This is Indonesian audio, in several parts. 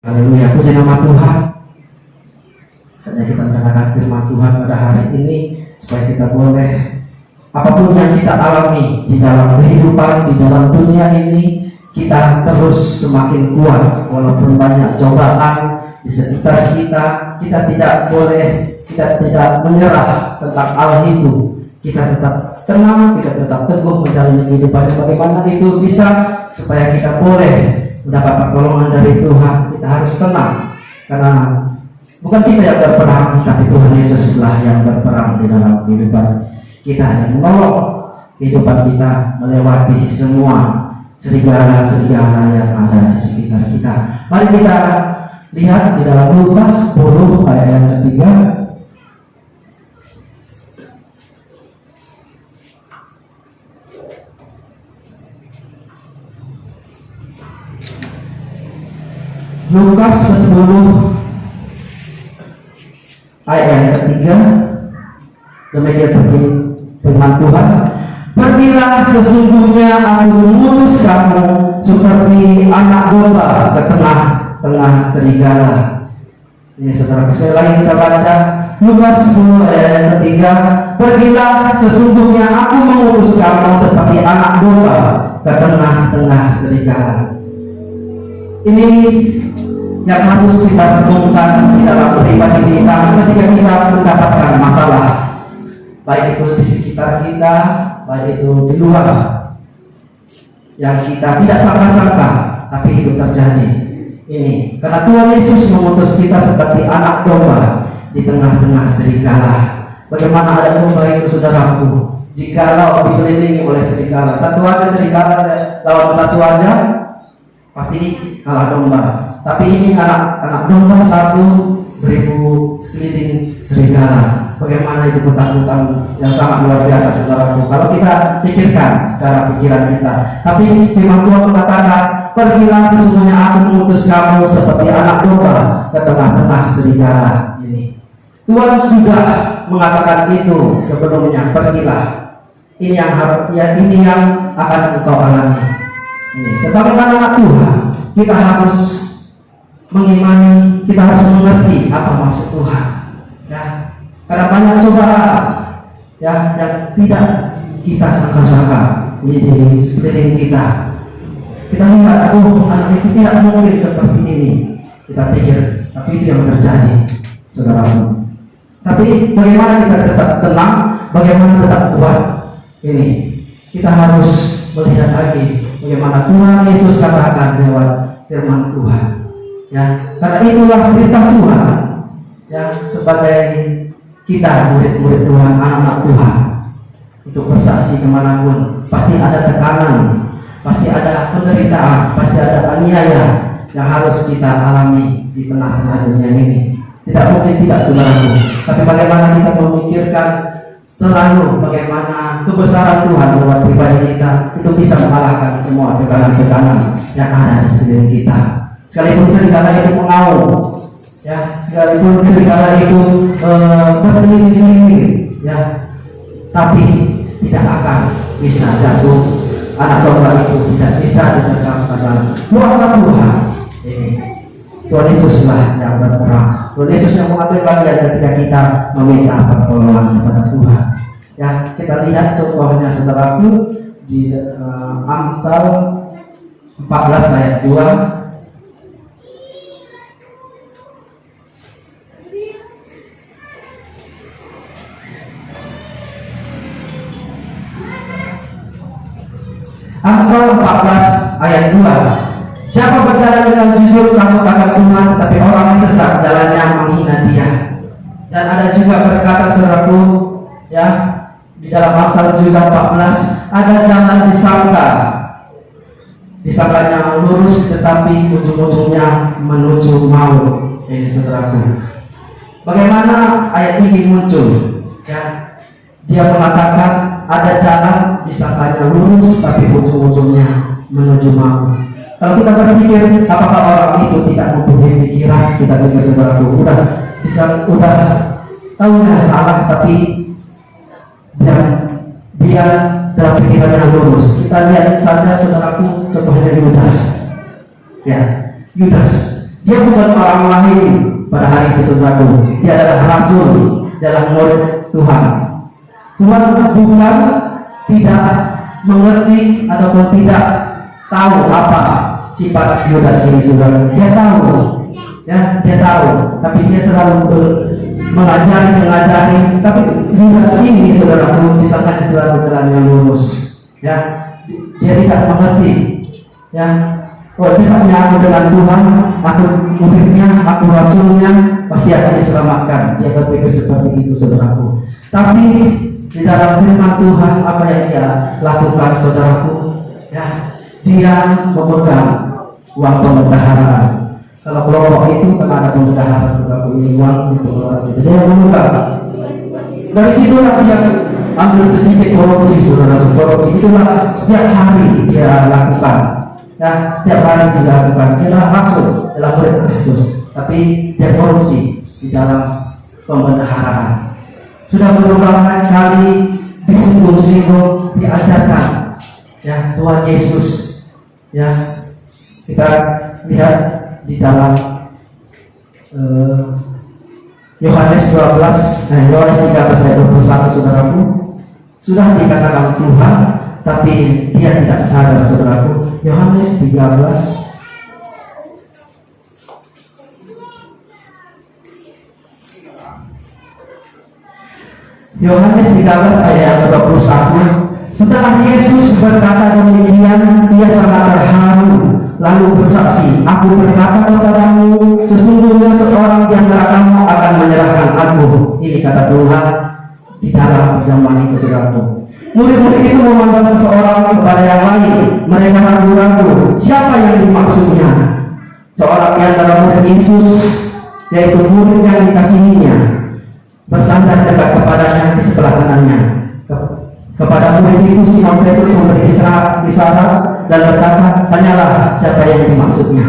Haleluya, puji nama Tuhan. Saatnya kita mendengarkan firman Tuhan pada hari ini, supaya kita boleh apapun yang kita alami di dalam kehidupan, di dalam dunia ini, kita terus semakin kuat. Walaupun banyak cobaan di sekitar kita, kita tidak menyerah tentang hal itu. Kita tetap tenang, kita tetap teguh menjalani kehidupan. Bagaimana itu bisa? Supaya kita boleh mendapat pertolongan dari Tuhan. Kita harus tenang, karena bukan kita yang berperang, tapi Tuhan Yesuslah yang berperang di dalam kehidupan kita, yang menolong kehidupan kita melewati semua serigala-serigala yang ada di sekitar kita. Mari kita lihat di dalam Lukas 10 ayat yang ketiga. Lukas 10 ayat yang ketiga, demikian firman Tuhan, pergilah, sesungguhnya aku mengutus kamu seperti anak domba ke tengah-tengah serigala. Ini saudara, sekali lagi kita baca Lukas 10 ayat yang ketiga, pergilah, sesungguhnya aku mengutus kamu seperti anak domba ke tengah-tengah serigala. Ini yang harus kita renungkan di dalam pribadi kita ketika kita mendapatkan masalah, baik itu di sekitar kita, baik itu di luar, yang kita tidak sangka-sangka, tapi itu terjadi. Ini karena Tuhan Yesus mengutus kita seperti anak domba di tengah-tengah serigala. Bagaimana ada domba itu, saudaraku? Jikalau dikelilingi oleh serigala, satu aja serigala lawan satu aja, pasti kalah domba. Tapi ini anak domba satu beribu sekeliling serigala. Bagaimana itu ketakutan yang sangat luar biasa, saudaraku, kalau kita pikirkan secara pikiran kita. Tapi firman Tuhan mengatakan, pergilah, sesungguhnya aku mengutus kamu seperti anak domba ke tengah-tengah serigala. Ini Tuhan sudah mengatakan itu sebelumnya, pergilah. Ini yang akan engkau alami. Ini sebagai anak Tuhan, kita harus mengimani, kita harus mengerti apa maksud Tuhan, ya. Karena banyak cobaan, ya, yang tidak kita sangka-sangka di sekeliling kita. Kita lihat, anak itu tidak mungkin seperti ini. Kita pikir, tapi itu yang terjadi, saudaraku. Tapi bagaimana kita tetap tenang, bagaimana tetap kuat? Ini kita harus melihat lagi bagaimana Tuhan Yesus katakan lewat firman Tuhan. Ya, karena itulah perintah Tuhan, ya, sebagai kita murid-murid Tuhan, anak-anak Tuhan, untuk bersaksi kemanapun. Pasti ada tekanan, pasti ada penderitaan, pasti ada aniaya yang harus kita alami di tengah-tengah dunia ini. Tidak mungkin tidak, saudaraku. Tapi bagaimana kita memikirkan selalu bagaimana kebesaran Tuhan lewat pribadi kita itu bisa mengalahkan semua tekanan-tekanan yang ada di sekeliling kita. Sekalipun serigala itu mengaum, ya, sekalipun serigala itu berdiri-diri, ya, tapi tidak akan bisa jatuh. Anak domba itu tidak bisa diterkam pada kuasa Tuhan. Tuhan Yesuslah yang berperang. Tuhan Yesus yang mengambil bagian ketika kita meminta pertolongan kepada Tuhan. Ya, kita lihat contohnya, saudaraku, di Amsal 14 ayat 2. Amsal 14 ayat 2. Siapa berjalan dengan jujur takut akan Tuhan, tetapi orang yang sesat jalannya menghina Dia. Dan ada juga perkataan, saudaraku, ya, di dalam Amsal juga 14, ada jalan disangkanya lurus, tetapi ujung-ujungnya menuju maut. Ini, saudaraku, bagaimana ayat ini muncul? Ya, dia mengatakan ada jalan disangkanya lurus, tapi ujung-ujungnya menuju maut. Kalau kita berpikir, apakah orang itu tidak mempunyai pikiran? Kita pikir, saudaraku, udah tahunya salah, tapi dia dalam pikiran yang lurus. Kita lihat saja, saudaraku, contohnya Yudas. Ya, Yudas, Dia bukan orang lain pada hari itu saudaraku. Dia adalah rasul, adalah murid Tuhan. Tuhan bukan tidak mengerti ataupun tidak tahu apa sifat Yudas ini saudara. Dia tahu, ya, dia tahu. Tapi dia selalu mengajari. Tapi Yudas ini saudaraku, misalkan selalu jalan yang lurus, ya, dia tidak mengerti, ya. Oh, dia tak menyatu dengan Tuhan, aku muridnya, aku rasulnya, pasti akan diselamatkan. Dia berpikir seperti itu saudaraku. Tapi di dalam firman Tuhan apa yang dia lakukan saudaraku, ya, dia memegang uang pembendaharaan. Kalau kelompok itu kan ada pembendaharaan saudaraku, ini uang itu orang itu dia memegang. Dari situlah dia ambil sedikit korupsi saudaraku. Korupsi itulah setiap hari dia lakukan. Ya, setiap hari dilakukan. Dia adalah rasul, adalah murid Kristus, tapi dia korupsi di dalam pembendaharaan. Sudah beberapa kali disinggung-singgung, diajarkan, ya, Tuhan Yesus. Ya, kita lihat di dalam Yohanes 12, Yohanes 13 ayat 21 saudaraku, sudah dikatakan Tuhan, tapi dia tidak sadar saudaraku. Yohanes 13 ayat 21. Setelah Yesus berkata demikian, ia sangat terharu lalu bersaksi, aku berkata kepadamu, sesungguhnya seorang di antara kamu akan menyerahkan aku. Ini kata Tuhan di dalam zaman itu saudaraku. Murid-murid itu memandang seseorang kepada yang lain. Mereka ragu-ragu siapa yang dimaksudnya. Seorang di antara murid Yesus, yaitu murid yang dikasihinya, bersandar dekat kepadanya di sebelah kanannya. Kepada murid itu Simon Petrus memberi isyarat dan berkata, tanyalah siapa yang dimaksudnya.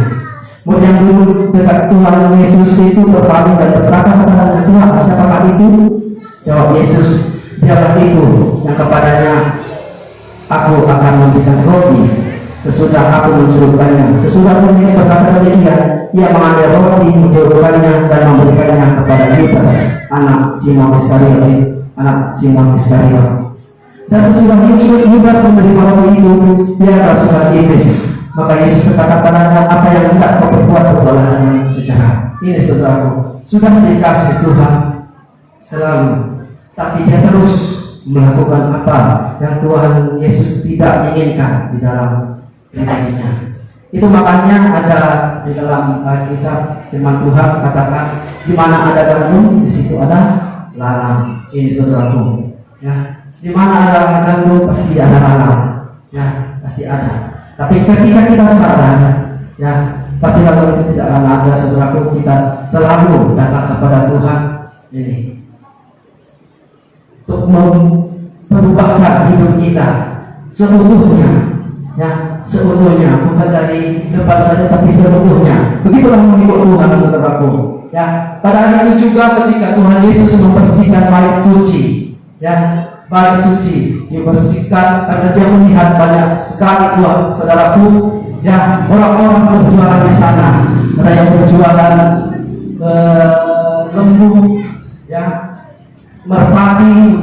Murid yang dulu dekat Tuhan Yesus itu berpaling dan berkata kepadanya, Tuhan, siapakah itu? Jawab Yesus, dialah itu yang kepadanya aku akan memberikan roti sesudah aku mencurukannya. Sesudah dia berkata demikian, ia mengambil roti, mencurukannya dan memberikannya kepada Yudas, anak Simon Iskariot. Dan sesudah Yudas menerima roti itu, dia kerasukan iblis. Maka Yesus berkata padanya, apa yang hendak kau perbuat, perbuatlah dengan segera. Ini saudaraku, sudah dikasih Tuhan selalu, tapi dia terus melakukan apa yang Tuhan Yesus tidak inginkan di dalam dirinya. Itu makanya ada di dalam kitab firman Tuhan katakan, di mana ada gandum, di situ ada lalang. Ini saudaraku, ya, di mana ada gandum pasti ada lalang, ya, pasti ada. Tapi ketika kita sadar, ya, pasti kalau itu tidak akan ada saudaraku, kita selalu datang kepada Tuhan ini untuk merubahkan hidup kita seutuhnya, ya, seutuhnya, bukan dari depan saja tapi seutuhnya. Begitulah mengikut Tuhan saudaraku, ya. Pada hari itu juga ketika Tuhan Yesus membersihkan bait suci, ya, bait suci dibersihkan karena dia melihat banyak sekali Tuhan saudaraku, ya, orang-orang berjualan di sana. Ada yang berjualan lembu, ya, merpati,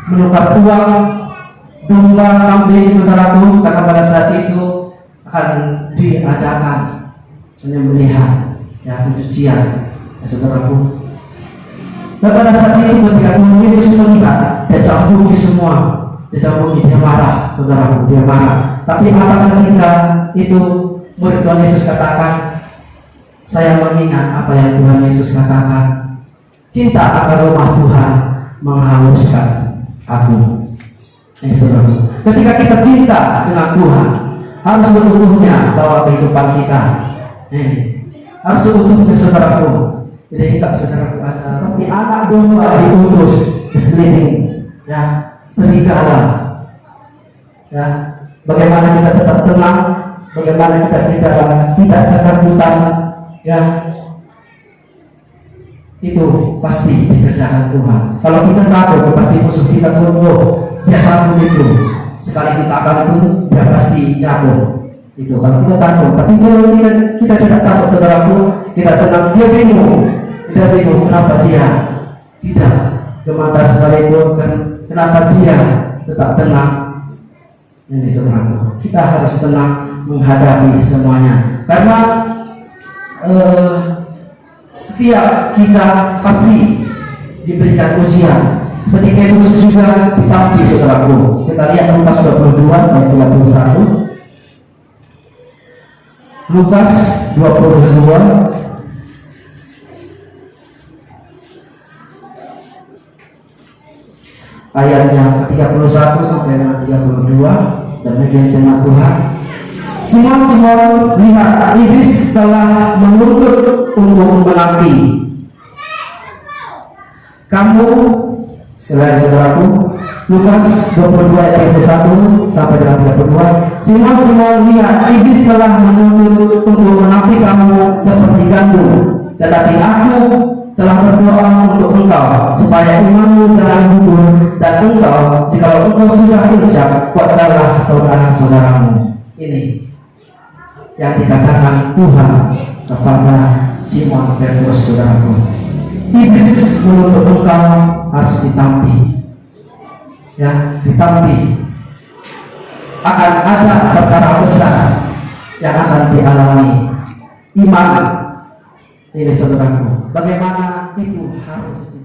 menukar uang, domba, kambing saudaraku, karena pada saat itu akan diadakan penyembelihan, ya, pencucian, ya, saudaraku. Dan pada saat itu ketika Tuhan Yesus melihat, dia campuki semua, dia marah, saudaraku, dia marah. Tapi apa ketika itu murid Tuhan Yesus katakan, saya mengingat apa yang Tuhan Yesus katakan, cinta akan rumah Tuhan menghanguskan aku. Saudara, ketika kita cinta dengan Tuhan, harus seutuhnya bawa kehidupan kita. Harus seutuhnya saudaraku. Jadi kita saudaraku ada seperti anak domba diutus di sekeliling, ya, serigala. Ya, bagaimana kita tetap tenang, bagaimana kita tidak ketakutan, ya. Itu pasti dikerjakan Tuhan. Kalau kita takut, pasti musuh kita pun dia takut itu. Sekali kita akan itu, dia pasti jatuh. Itu kalau kita takut. Tapi kalau kita tidak takut, saudaraku, kita tenang. Dia bingung kenapa dia tidak gemetar sekalipun, kenapa dia tetap tenang. Ini saudaraku, kita harus tenang menghadapi semuanya, karena setiap kita pasti diberikan ujian. Seperti Petrus juga ditampi, saudaraku. Kita lihat Lukas 22 ayat 31. Lukas 22 ayatnya ke-31 sampai dengan 32. Dan bagian firman Tuhan, Simon, lihat, iblis telah mengutuk untuk menapi kamu. Saudaraku, Lukas 22 ayat 31 sampai dengan 32. Simon, lihat, iblis telah menuntut untuk menapi kamu seperti gandum, tetapi aku telah berdoa untuk engkau supaya imanmu jangan gugur, dan engkau, jikalau engkau sudah irsyad, kuatkanlah saudara-saudaramu. Ini yang dikatakan Tuhan kepada Simon Petrus, saudaraku. Iblis menuntut engkau harus ditampi, ya, ditampi. Akan ada perkara besar yang akan dialami. Iman ini, saudaraku, bagaimana itu harus